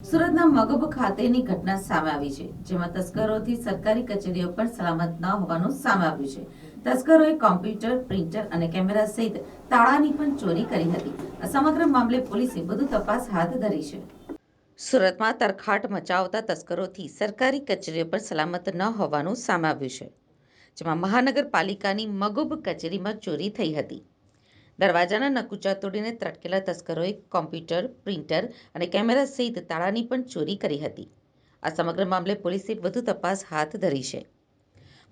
સુરતના મગબ ખાતેની ઘટના સામે આવી છે, જેમાં તસ્કરોથી સરકારી કચેરીઓ પણ સલામત ન હોવાનું સામે આવ્યું છે. તસ્કરોએ કોમ્પ્યુટર, પ્રિન્ટર અને કેમેરા સહિત તાળાની પણ ચોરી કરી હતી. આ સમગ્ર મામલે પોલીસે વધુ તપાસ હાથ ધરી છે. સુરતમાં તરખાટ મચાવતા તસ્કરોથી સરકારી કચેરીઓ પણ સલામત ન હોવાનું સામે આવ્યું છે, જેમાં મહાનગરપાલિકાની મગબ કચેરીમાં ચોરી થઈ હતી. દરવાજાના નકુચા તોડીને ત્રટકેલા તસ્કરોએ કોમ્પ્યુટર, પ્રિન્ટર અને કેમેરા સહિત તાળાની પણ ચોરી કરી હતી. આ સમગ્ર મામલે પોલીસે વધુ તપાસ હાથ ધરી છે.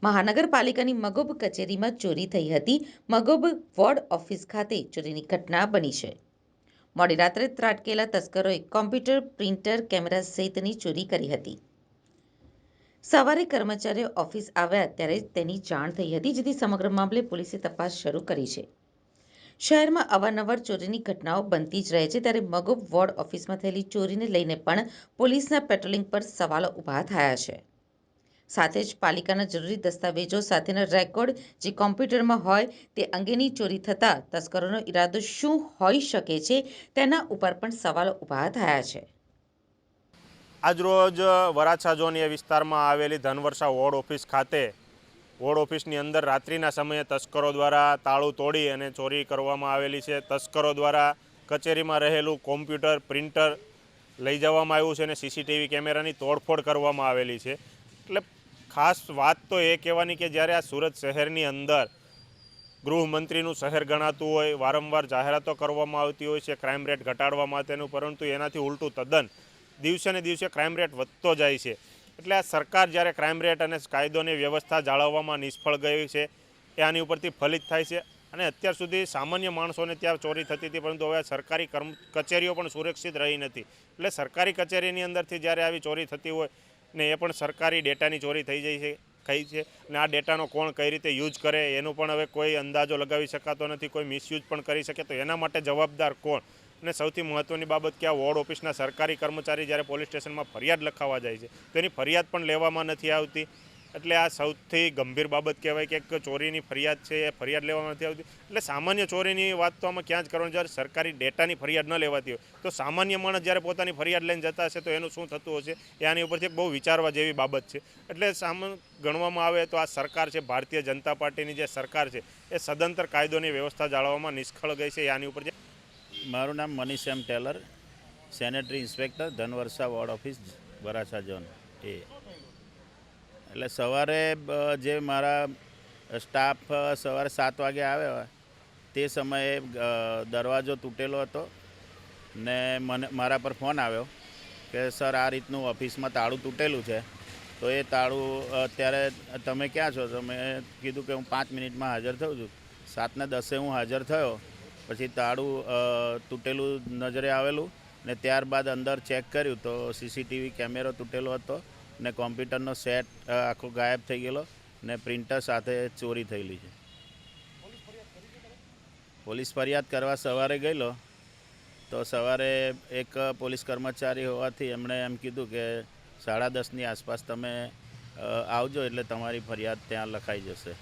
મહાનગરપાલિકાની મગોબ કચેરીમાં ચોરી થઈ હતી. મગોબ વોર્ડ ઓફિસ ખાતે ચોરીની ઘટના બની છે. મોડી રાત્રે ત્રાટકેલા તસ્કરોએ કોમ્પ્યુટર, પ્રિન્ટર, કેમેરા સહિતની ચોરી કરી હતી. સવારે કર્મચારીઓ ઓફિસ આવ્યા ત્યારે તેની જાણ થઈ હતી, જેથી સમગ્ર મામલે પોલીસે તપાસ શરૂ કરી છે. શહેરમાં અવારનવાર ચોરીની ઘટનાઓ બનતી જ રહે છે, ત્યારે મગોબ વોર્ડ ઓફિસમાં થયેલી ચોરીને લઈને પણ પોલીસના પેટ્રોલિંગ પર સવાલો ઊભા થયા છે. સાથે જ પાલિકાના જરૂરી દસ્તાવેજો સાથેના રેકોર્ડ જે કોમ્પ્યુટરમાં હોય તે અંગેની ચોરી થતાં તસ્કરોનો ઈરાદો શું હોઈ શકે છે, તેના ઉપર પણ સવાલો ઊભા થયા છે. આજરોજ વરાછા ઝોન વિસ્તારમાં આવેલી ધનવર્ષા વોર્ડ ઓફિસ ખાતે વોર્ડ ઓફિસની અંદર રાત્રિના સમયે તસ્કરો દ્વારા તાળું તોડી અને ચોરી કરવામાં આવેલી છે. તસ્કરો દ્વારા કચેરીમાં રહેલું કોમ્પ્યુટર, પ્રિન્ટર લઈ જવામાં આવ્યું છે અને સીસીટીવી કેમેરાની તોડફોડ કરવામાં આવેલી છે. એટલે ખાસ વાત તો એ કહેવાની કે જ્યારે આ સુરત શહેરની અંદર ગૃહમંત્રીનું શહેર ગણાતું હોય, વારંવાર જાહેરાતો કરવામાં આવતી હોય છે ક્રાઇમ રેટ ઘટાડવા માટેનું, પરંતુ એનાથી ઉલટું તદ્દન દિવસે ને દિવસે ક્રાઇમ રેટ વધતો જાય છે. એટલે આ સરકાર જ્યારે ક્રાઇમ રેટ અને કાયદોની વ્યવસ્થા જાળવવામાં નિષ્ફળ ગઈ છે એ આની ઉપરથી ફલિત થાય છે. અને અત્યાર સુધી સામાન્ય માણસોને ત્યાં ચોરી થતી હતી, પરંતુ હવે સરકારી કચેરીઓ પણ સુરક્ષિત રહી નથી. એટલે સરકારી કચેરીની અંદરથી જ્યારે આવી ચોરી થતી હોય ને એ પણ સરકારી ડેટાની ચોરી થઈ જાય છે અને આ ડેટાનો કોણ કઈ રીતે યુઝ કરે એનું પણ હવે કોઈ અંદાજો લગાવી શકાતો નથી. કોઈ મિસયુઝ પણ કરી શકે, તો એના માટે જવાબદાર કોણ? અને સૌથી મહત્ત્વની બાબત કે આ વોર્ડ ઓફિસના સરકારી કર્મચારી જ્યારે પોલીસ સ્ટેશનમાં ફરિયાદ લખાવવા જાય છે તો એની ફરિયાદ પણ લેવામાં નથી આવતી. એટલે આ સૌથી ગંભીર બાબત કહેવાય કે એક ચોરીની ફરિયાદ છે એ ફરિયાદ લેવામાં નથી આવતી. એટલે સામાન્ય ચોરીની વાત તો આમાં ક્યાં જ કરવાની, જ્યારે સરકારી ડેટાની ફરિયાદ ન લેવાતી હોય તો સામાન્ય માણસ જ્યારે પોતાની ફરિયાદ લઈને જતા હશે તો એનું શું થતું હશે એ આની ઉપરથી બહુ વિચારવા જેવી બાબત છે. એટલે ગણવામાં આવે તો આ સરકાર છે, ભારતીય જનતા પાર્ટીની જે સરકાર છે એ સદંતર કાયદોની વ્યવસ્થા જાળવવામાં નિષ્ફળ ગઈ છે. આની ઉપર મારું નામ Manish M Tailor, sanitary inspector, Dhanvarsha ward office, Varachha zone. એટલે સવારે જે મારા સ્ટાફ સવારે 7 વાગે આવ્યો તે સમયે દરવાજો તૂટેલો હતો ને મારા પર ફોન આવ્યો કે સર આ રીતનું ઓફિસમાં તાળું તૂટેલું છે, તો એ તાળું અત્યારે તમે ક્યાં છો? તો મેં કીધું કે હું 5 મિનિટમાં હાજર થઉં છું. 7:10 હું હાજર થયો. પછી તાળું તૂટેલું નજરે આવેલું ને ત્યારબાદ અંદર ચેક કર્યું તો સીસીટીવી કેમેરો તૂટેલો હતો ને કોમ્પ્યુટરનો સેટ આખો ગાયબ થઈ ગયેલો ને પ્રિન્ટર સાથે ચોરી થયેલી છે. પોલીસ ફરિયાદ કરવા સવારે ગયેલો તો સવારે એક પોલીસ કર્મચારી હોવાથી એમણે એમ કીધું કે 10:30ની આસપાસ તમે આવજો એટલે તમારી ફરિયાદ ત્યાં લખાઈ જશે.